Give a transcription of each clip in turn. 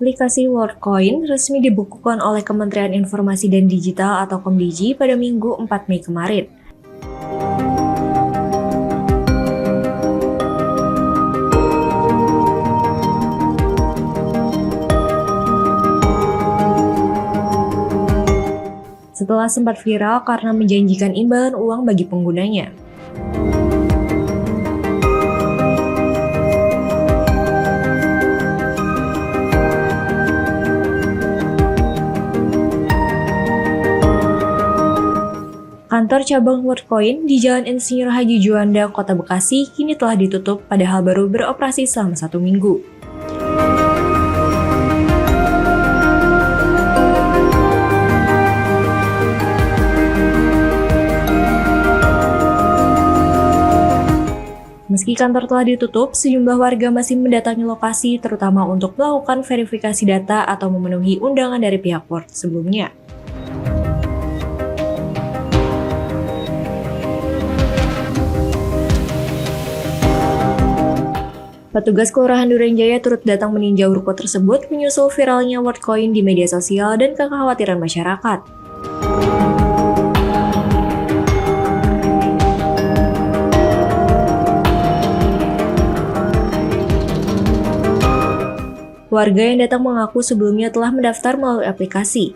Aplikasi WorldCoin resmi dibukukan oleh Kementerian Informasi dan Digital atau Komdigi pada Minggu 4 Mei kemarin. Setelah sempat viral karena menjanjikan imbalan uang bagi penggunanya. Kantor cabang WorldCoin di Jalan Insinyur Haji Juanda, Kota Bekasi, kini telah ditutup padahal baru beroperasi selama 1 minggu. Meski kantor telah ditutup, sejumlah warga masih mendatangi lokasi terutama untuk melakukan verifikasi data atau memenuhi undangan dari pihak World sebelumnya. Petugas Kelurahan Durenjaya turut datang meninjau ruko tersebut menyusul viralnya WorldCoin di media sosial dan kekhawatiran masyarakat. Warga yang datang mengaku sebelumnya telah mendaftar melalui aplikasi.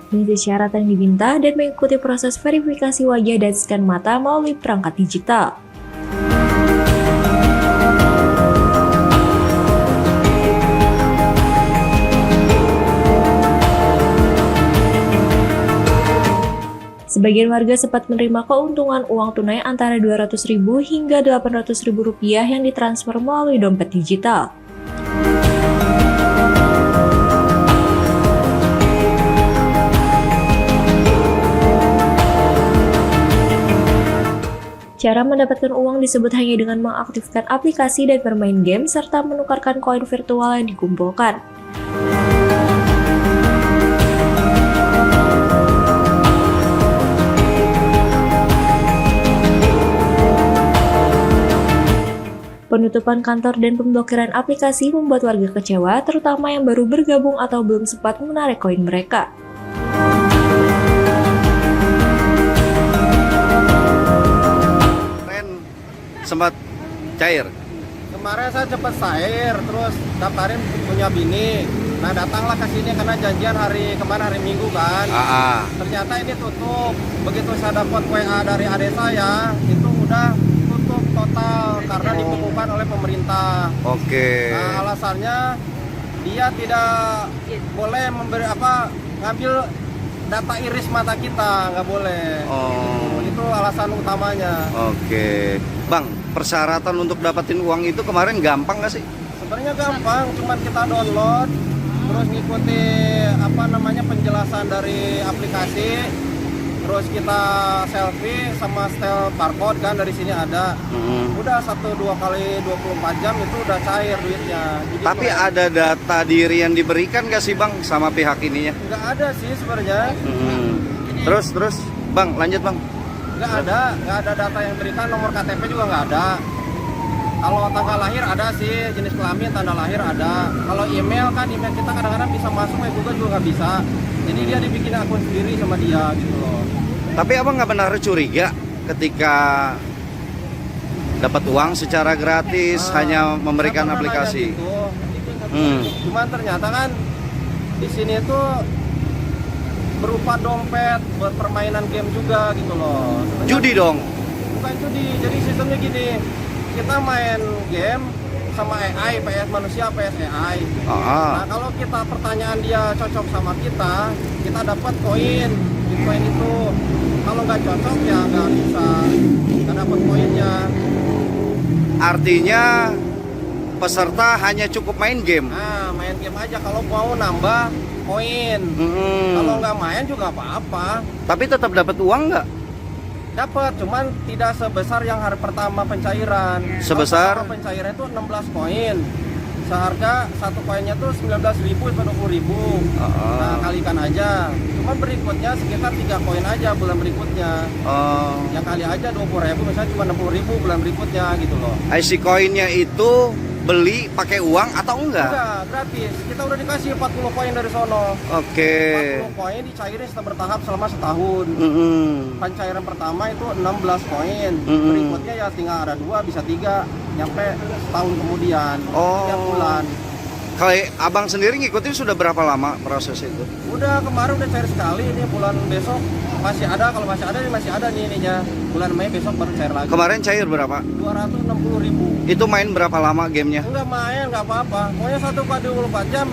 Mengisi syarat yang diminta dan mengikuti proses verifikasi wajah dan scan mata melalui perangkat digital. Sebagian warga sempat menerima keuntungan uang tunai antara Rp200.000 hingga Rp800.000 yang ditransfer melalui dompet digital. Cara mendapatkan uang disebut hanya dengan mengaktifkan aplikasi dan bermain game serta menukarkan koin virtual yang dikumpulkan. Penutupan kantor dan pemblokiran aplikasi membuat warga kecewa, terutama yang baru bergabung atau belum sempat menarik koin mereka. Sempat cair. Kemarin saya cepat cair, terus daftarin punya bini. Nah datanglah ke sini karena janjian kemarin hari Minggu kan. Ternyata ini tutup. Begitu saya dapat WA dari adik saya, itu udah tutup total karena dibukukan oleh pemerintah. Oke. Nah alasannya dia tidak boleh ngambil data iris mata kita, nggak boleh. Itu alasan utamanya. Oke. Bang, persyaratan untuk dapetin uang itu kemarin gampang nggak sih? Sebenarnya gampang, cuman kita download, terus ngikuti penjelasan dari aplikasi, terus kita selfie sama setel barcode kan dari sini ada. Udah 1-2 kali 24 jam itu udah cair duitnya. Jadi tapi ada data diri yang diberikan nggak sih Bang sama pihak ininya? Nggak ada sih sebenarnya. Terus Bang, lanjut Bang. Nggak ada data yang diberikan, nomor KTP juga nggak ada. Kalau tanggal lahir ada sih, jenis kelamin, tanda lahir ada. Kalau email kita kadang-kadang bisa masuk, juga nggak bisa. Jadi dia dibikin akun sendiri sama dia gitu loh. Tapi abang nggak benar curiga ketika dapat uang secara gratis hanya memberikan aplikasi? Gitu. Cuman ternyata kan di sini tuh berupa dompet buat permainan game juga gitu loh. Sebenarnya judi dong? Bukan judi, jadi sistemnya gini, kita main game sama AI, PS manusia, PS AI. Nah kalau kita pertanyaan dia cocok sama kita dapat koin, Bitcoin itu. Kalau nggak cocok ya nggak dapat koinnya. Artinya peserta hanya cukup main game? Nah main game aja, kalau mau nambah koin. Kalau nggak main juga apa-apa. Tapi tetap dapat uang nggak? Dapat, cuman tidak sebesar yang hari pertama pencairan. Sebesar? Pencairan itu 16 koin. seharga satu koinnya tuh 19.000 sampai 20.000. Nah, kalikan aja. Cuma berikutnya sekitar 3 koin aja bulan berikutnya. Ya kali aja 20.000, misalnya cuma 60.000 bulan berikutnya gitu loh. IC koinnya itu beli pakai uang atau enggak? Enggak, gratis. Kita udah dikasih 40 koin dari sono. Oke. 40 koin dicairin setelah bertahap selama setahun. Pencairan pertama itu 16 koin. Berikutnya ya tinggal ada 2, bisa 3, nyampe setahun kemudian. Tiap bulan. Kalau abang sendiri ngikutin sudah berapa lama proses itu? Udah kemarin udah cair sekali, ini bulan besok masih ada, kalau masih ada ini masih ada nih ininya. Bulan Mei besok baru cair lagi. Kemarin cair berapa? 260.000. Itu main berapa lama gamenya? Enggak main, enggak apa-apa. Pokoknya 1x24 jam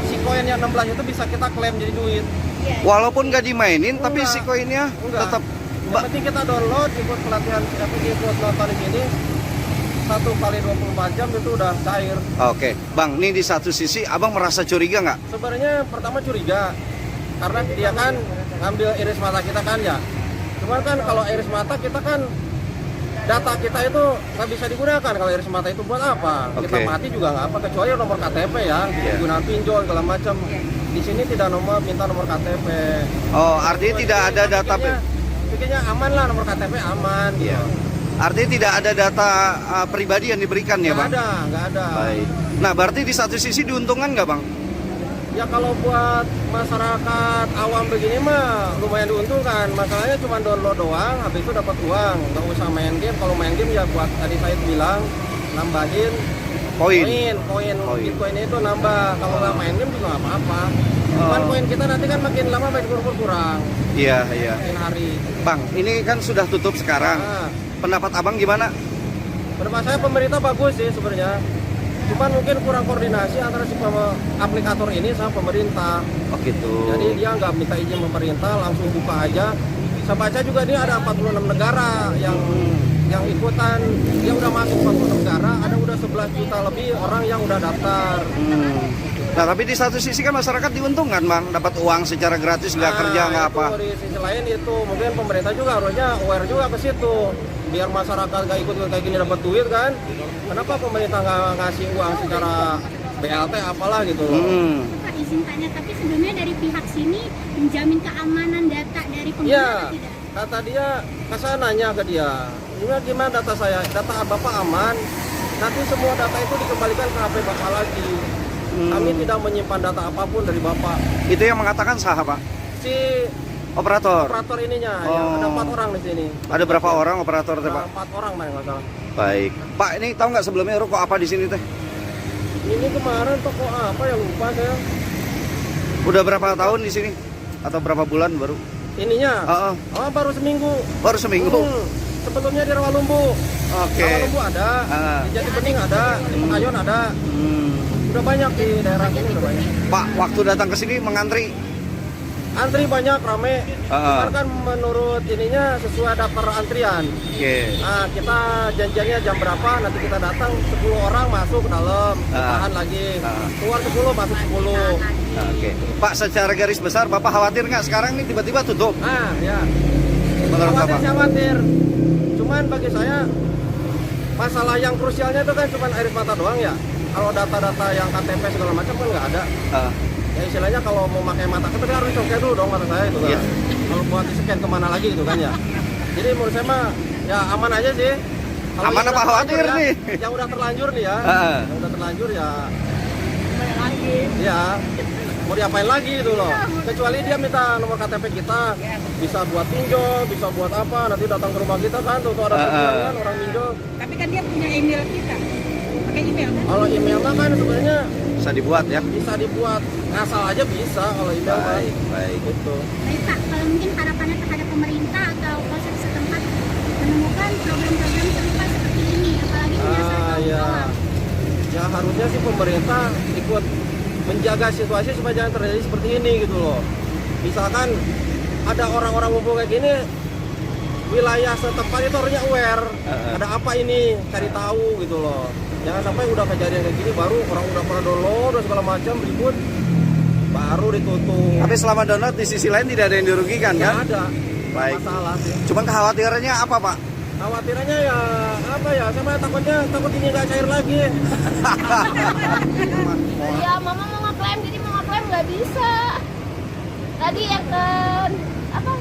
si koin yang 16 itu bisa kita klaim jadi duit. Walaupun nggak dimainin, tapi si koinnya tetap. Yang penting kita download, ikut pelatihan, ikut nonton di sini. 1x24 jam itu udah cair. Oke, Bang, ini di satu sisi abang merasa curiga nggak? Sebenarnya pertama curiga, karena dia kan ngambil iris mata kita kan ya. Cuman kan kalau iris mata kita kan data kita itu nggak bisa digunakan. Kalau iris mata itu buat apa? Kita mati juga nggak apa, kecuali nomor KTP ya, guna pinjol segala macam. Di sini tidak minta nomor KTP. Oh, artinya tidak ada data. Pikirnya aman lah, nomor KTP aman. Iya. Artinya tidak ada data pribadi yang diberikan ya, Bang? Nggak ada. Baik. Nah, berarti di satu sisi diuntungkan nggak, Bang? Ya kalau buat masyarakat awam begini mah lumayan diuntungkan. Masalahnya cuma download doang, habis itu dapat uang. Nggak usah main game. Kalau main game ya buat tadi saya bilang nambahin koin. Bitcoin itu nambah. Kalau nggak main game juga nggak apa-apa. Cuman koin kita nanti kan makin lama makin kurang. Iya. Makin hari. Bang, ini kan sudah tutup sekarang. Pendapat abang gimana? Pendapat saya pemerintah bagus sih sebenarnya. Cuman mungkin kurang koordinasi antara si aplikator ini sama pemerintah. Oh gitu. Jadi dia nggak minta izin pemerintah, langsung buka aja. Saya baca juga dia ada 46 negara yang ikutan. Dia udah masuk 46 negara, ada udah 11 juta lebih orang yang udah daftar. Nah, tapi di satu sisi kan masyarakat diuntungkan, Bang, dapat uang secara gratis, nggak kerja, nggak apa. Di sisi lain itu mungkin pemerintah juga harusnya aware juga ke situ, biar masyarakat nggak ikut kayak gini dapat duit kan. Kenapa pemerintah nggak ngasih uang secara BLT apalah gitu loh. Pak, izin tanya, tapi sebelumnya dari pihak sini menjamin keamanan data dari pengguna Iya, tidak? kata dia, saya nanya ke dia, gimana data saya, data Bapak aman, nanti semua data itu dikembalikan ke HP Bapak lagi. Kami tidak menyimpan data apapun dari Bapak. Itu yang mengatakan sah, Pak? Si operator ininya, ya, ada 4 orang di sini. Ada berapa orang operator teh, Pak? 4 orang mana nggak salah. Baik. Pak, ini tahu nggak sebelumnya rokok apa di sini teh? Ini kemarin toko apa ya lupa saya. Udah berapa tahun di sini? Atau berapa bulan baru? Ininya? Baru seminggu. Baru seminggu? Sebelumnya di Rawalumbu. Oke. Rawalumbu ada, di Jati Bening ada, di Pekayon ada. Udah banyak di daerah sini udah banyak. Pak, waktu datang ke sini mengantri? Antri banyak, rame. Kan menurut ininya sesuai daftar antrian. Nah, kita janjiannya jam berapa, nanti kita datang 10 orang masuk ke dalam, tahan lagi. Keluar 10, masuk 10. Pak, secara garis besar Bapak khawatir nggak sekarang ini tiba-tiba tutup? Ya. Menurut Bapak? Khawatir. Cuman bagi saya masalah yang krusialnya itu kan cuma iris mata doang ya. Kalau data-data yang KTP segala macam kan nggak ada. Ya istilahnya kalau mau pakai mata kita harus di-scan dulu dong mata saya itu kan. Kalau buat di-scan kemana lagi gitu kan ya. Jadi menurut saya mah ya aman aja sih. Kalo aman apa khawatir ya, nih? Yang udah terlanjur nih ya. Yang udah terlanjur ya. Ya. Mau diapain lagi gitu loh. Kecuali dia minta nomor KTP kita, bisa buat pinjol, bisa buat apa, nanti datang ke rumah kita kan tuh ada kan orang pinjol. Tapi kan dia punya email kita. Pakai email kan? Kalau email mah kan sebenarnya bisa dibuat ya? Bisa dibuat, ngasal aja bisa kalau email. Baik. Gitu. Baik Pak, kalau mungkin harapannya terhadap pemerintah atau polsek setempat menemukan program-program serupa seperti ini, apalagi menyasar kaum awam. Ya harusnya sih pemerintah ikut menjaga situasi supaya jangan terjadi seperti ini gitu loh. Misalkan ada orang-orang ngumpul kayak gini, wilayah setempat itu harusnya aware. Ada apa ini, cari tahu gitu loh. Jangan sampai udah kejadian kayak gini baru orang udah pada download dan segala macam ribut baru ditutup. Tapi selama download di sisi lain tidak ada yang dirugikan kan? Ada. Baik. Masalah sih. Cuman kekhawatirannya apa, Pak? Khawatirannya ya apa ya, sama takut ini nggak cair lagi. Ya mama mau ngeklaim, jadi mau ngeklaim nggak bisa. Tadi yang ke apa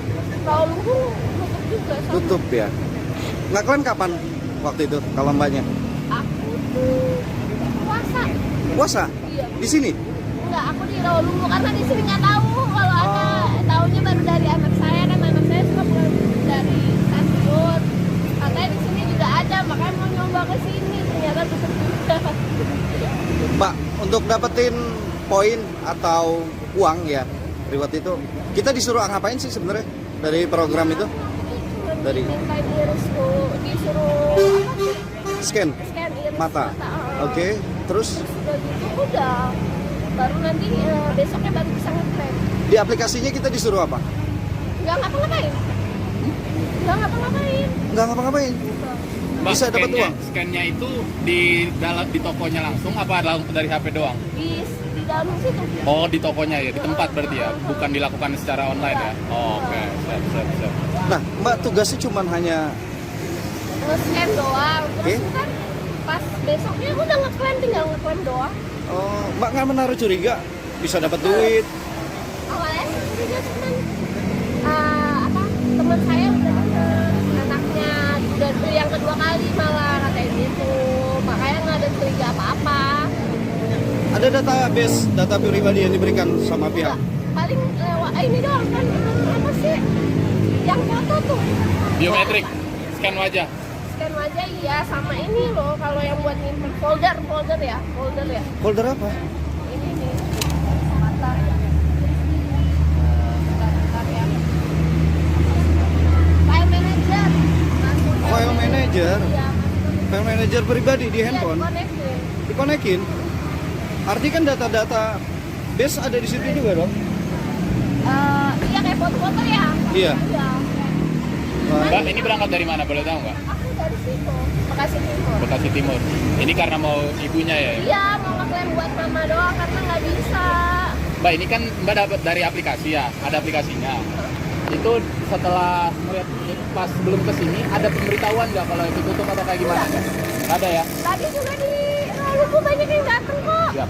Rawalumbu tutup juga. Tutup ya. Nggak klaim kapan waktu itu kalau mbaknya? Aku tuh puasa. Puasa? Iya. Di sini? Enggak, aku di Rawalumbu karena di sini nggak tahu kalau ada. Tahunya baru dari anak saya, kan anak saya suka pulang dari stasiun. Katanya di sini juga ada, makanya mau nyoba ke sini. Ternyata tutup juga. Mbak, untuk dapetin poin atau uang ya reward itu, kita disuruh ngapain sih sebenarnya dari program itu? Dari disuruh apa sih? Scan Scan iris mata. Oke, terus Udah gitu udah. Baru nanti besoknya baru bisa ngeklaim. di aplikasinya kita disuruh apa? Nggak ngapa-ngapain. Nggak ngapa-ngapain. Nggak ngapa-ngapain. Bisa dapat uang. Scan-nya itu di tokonya langsung apa dari HP doang? Di dalam situ. Oh, di tokonya ya, di tempat berarti ya, bukan dilakukan secara online ya. Oh, oke, siap. Nah, Mbak tugasnya cuma hanya Nge-scan doang. Terus Oke. kan pas besoknya udah ngeklaim, tinggal ngeklaim doang. oh, Mbak nggak menaruh curiga bisa dapat duit. Awalnya sih dia cuman apa teman saya udah anaknya udah yang kedua kali malah katanya gitu, makanya nggak ada curiga apa-apa. Ada database data pribadi yang diberikan sama pihak. Paling lewat ini doang kan, apa sih yang foto tuh Biometrik, scan wajah. scan wajah, iya, sama ini loh kalau yang buat nyimpen folder ya. Folder apa? Ini nih bentar ya. Bentar ya. File manager. File manager. Iya, File manager pribadi di iya, handphone. dikonekin. Dikonekin. Arti kan data-data base ada di situ juga dong. Iya kayak foto-foto ya. Iya. Iya. Mbak, ini berangkat dari mana, boleh tahu nggak? Aku dari situ, Bekasi Timur. Bekasi Timur. Ini karena mau ibunya ya? Iya, mau ngeklaim buat mama doang karena nggak bisa. Mbak, ini kan Mbak dapat dari aplikasi ya, ada aplikasinya. Itu setelah melihat pas belum kesini, ada pemberitahuan nggak kalau itu tutup atau kayak gimana? Ada ya? Tadi juga di Lubu banyak yang datang kok. Siap.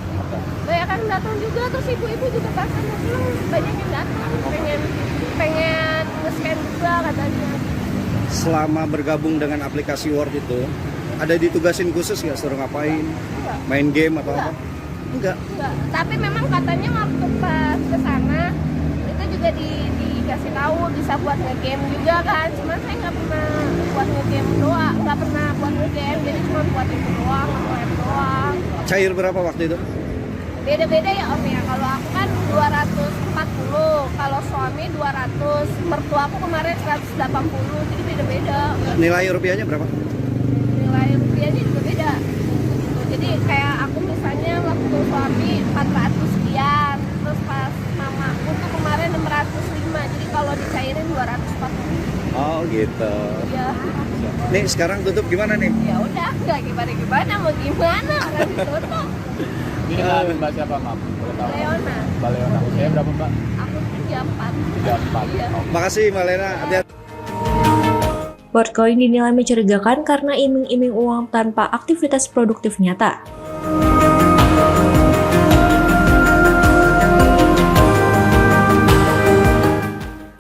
Banyak yang datang juga, terus ibu-ibu juga pas mau pulang banyak yang datang. Pengen nge-scan juga katanya. Selama bergabung dengan aplikasi Word itu, ada ditugasin khusus nggak suruh ngapain? Main game atau apa? Enggak. Enggak. Tapi memang katanya waktu pas ke sana itu juga dikasih tahu bisa buat nge-game juga kan. Cuma saya nggak pernah buat nge-game doang, nggak pernah buat nge-game, jadi cuma buat itu doang, nge-game doang. Cair berapa waktu itu? Beda-beda ya Om ya. Kalau aku kan 240, kalau suami 200, mertua aku kemarin 180, jadi beda-beda. Nilai rupiahnya berapa? Nilai rupiahnya juga beda. Jadi kayak aku misalnya waktu suami 400 sekian, terus pas mama aku tuh kemarin 605, jadi kalau dicairin 240. Oh gitu. Ya, Nih sekarang tutup gimana nih? ya udah nggak gimana mau gimana orang ditutup. Ini kenalin Mbak siapa, Maaf? Boleh tahu? Leona, Mbak Leona. Usia berapa, Mbak? aku 34. 34. Iya. Makasih Mbak Lena. Hati-hati. Worldcoin dinilai mencurigakan karena iming-iming uang tanpa aktivitas produktif nyata.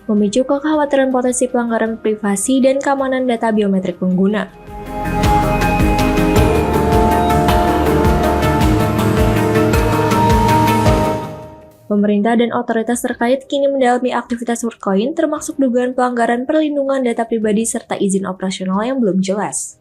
Memicu kekhawatiran potensi pelanggaran privasi dan keamanan data biometrik pengguna. Pemerintah dan otoritas terkait kini mendalami aktivitas Worldcoin termasuk dugaan pelanggaran perlindungan data pribadi serta izin operasional yang belum jelas.